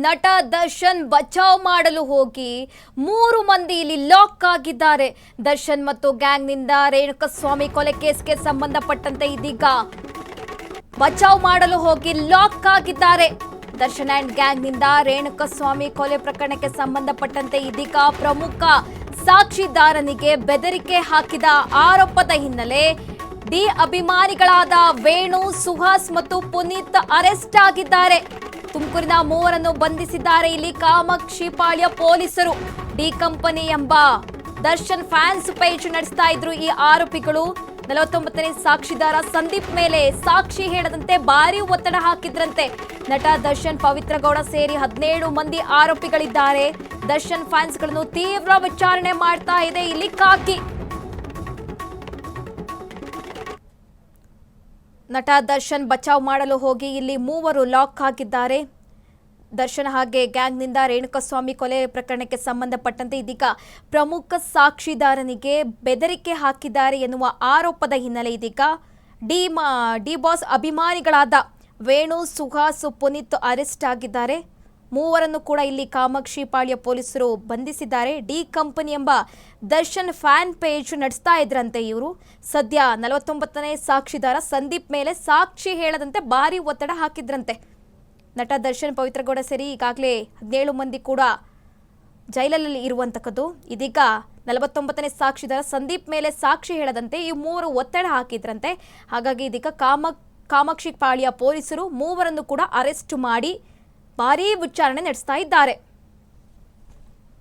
ನಟ ದರ್ಶನ್ ಬಚಾವ್ ಮಾಡಲು ಹೋಗಿ 3 ಮಂದಿ ಇಲ್ಲಿ ಲಾಕ್ ಆಗಿದ್ದಾರೆ. ದರ್ಶನ್ ಮತ್ತು ಗ್ಯಾಂಗ್ನಿಂದ ರೇಣುಕಸ್ವಾಮಿ ಕೊಲೆ ಕೇಸ್ಗೆ ಸಂಬಂಧಪಟ್ಟಂತೆ ಇದೀಗ ಬಚಾವ್ ಮಾಡಲು ಹೋಗಿ ಲಾಕ್ ಆಗಿದ್ದಾರೆ. ದರ್ಶನ್ ಅಂಡ್ ಗ್ಯಾಂಗ್ನಿಂದ ರೇಣುಕಸ್ವಾಮಿ ಕೊಲೆ ಪ್ರಕರಣಕ್ಕೆ ಸಂಬಂಧಪಟ್ಟಂತೆ ಇದೀಗ ಪ್ರಮುಖ ಸಾಕ್ಷಿದಾರನಿಗೆ ಬೆದರಿಕೆ ಹಾಕಿದ ಆರೋಪದ ಹಿನ್ನೆಲೆ ಡಿ ಅಭಿಮಾನಿಗಳಾದ ವೇಣು, ಸುಹಾಸ್ ಮತ್ತು ಪುನೀತ್ ಅರೆಸ್ಟ್ ಆಗಿದ್ದಾರೆ. ತುಮಕೂರಿನ 3ರನ್ನು ಬಂಧಿಸಿದ್ದಾರೆ. ಇಲ್ಲಿ ಕಾಮಾಕ್ಷಿಪಾಳ್ಯ ಪೊಲೀಸರು. ಡಿ ಕಂಪನಿ ಎಂಬ ದರ್ಶನ್ ಫ್ಯಾನ್ಸ್ ಪೇಜ್ ನಡೆಸ್ತಾ ಇದ್ರು ಈ ಆರೋಪಿಗಳು. 49ನೇ ಸಾಕ್ಷಿದಾರ ಸಂದೀಪ್ ಮೇಲೆ ಸಾಕ್ಷಿ ಹೇಳದಂತೆ ಭಾರಿ ಒತ್ತಡ ಹಾಕಿದ್ರಂತೆ. ನಟ ದರ್ಶನ್, ಪವಿತ್ರ ಗೌಡ ಸೇರಿ 17 ಮಂದಿ ಆರೋಪಿಗಳಿದ್ದಾರೆ. ದರ್ಶನ್ ಫ್ಯಾನ್ಸ್ಗಳನ್ನು ತೀವ್ರ ವಿಚಾರಣೆ ಮಾಡ್ತಾ ಇದೆ ಇಲ್ಲಿ ಖಾಕಿ. ನಟ ದರ್ಶನ್ ಬಚಾವ್ ಮಾಡಲು ಹೋಗಿ ಇಲ್ಲಿ 3 ಲಾಕ್ ಆಗಿದ್ದಾರೆ. ದರ್ಶನ್ ಹಾಗೆ ಗ್ಯಾಂಗ್ನಿಂದ ರೇಣುಕಸ್ವಾಮಿ ಕೊಲೆ ಪ್ರಕರಣಕ್ಕೆ ಸಂಬಂಧಪಟ್ಟಂತೆ ಇದೀಗ ಪ್ರಮುಖ ಸಾಕ್ಷಿದಾರನಿಗೆ ಬೆದರಿಕೆ ಹಾಕಿದ್ದಾರೆ ಎನ್ನುವ ಆರೋಪದ ಹಿನ್ನೆಲೆ ಇದೀಗ ಡಿ ಬಾಸ್ ಅಭಿಮಾನಿಗಳಾದ ವೇಣು, ಸುಹಾಸ್, ಪುನೀತ್ ಅರೆಸ್ಟ್ ಆಗಿದ್ದಾರೆ. 3ರನ್ನು ಕೂಡ ಇಲ್ಲಿ ಕಾಮಾಕ್ಷಿಪಾಳ್ಯ ಪೊಲೀಸರು ಬಂಧಿಸಿದ್ದಾರೆ. ಡಿ ಕಂಪನಿ ಎಂಬ ದರ್ಶನ್ ಫ್ಯಾನ್ ಪೇಜ್ ನಡೆಸ್ತಾ ಇದ್ರಂತೆ ಇವರು. ಸದ್ಯ 49ನೇ ಸಾಕ್ಷಿದಾರ ಸಂದೀಪ್ ಮೇಲೆ ಸಾಕ್ಷಿ ಹೇಳದಂತೆ ಭಾರಿ ಒತ್ತಡ ಹಾಕಿದ್ರಂತೆ. ನಟ ದರ್ಶನ್, ಪವಿತ್ರ ಗೌಡ ಸೇರಿ ಈಗಾಗಲೇ 17 ಮಂದಿ ಕೂಡ ಜೈಲಲ್ಲಿ ಇರುವಂತಕ್ಕದ್ದು. ಇದೀಗ 49ನೇ ಸಾಕ್ಷಿದಾರ ಸಂದೀಪ್ ಮೇಲೆ ಸಾಕ್ಷಿ ಹೇಳದಂತೆ ಈ 3 ಒತ್ತಡ ಹಾಕಿದ್ರಂತೆ. ಹಾಗಾಗಿ ಇದೀಗ ಕಾಮಾಕ್ಷಿಪಾಳ್ಯ ಪೊಲೀಸರು 3ರನ್ನು ಕೂಡ ಅರೆಸ್ಟ್ ಮಾಡಿ ಭಾರೀ ವಿಚಾರಣೆ ನಡೆಸ್ತಾ ಇದ್ದಾರೆ.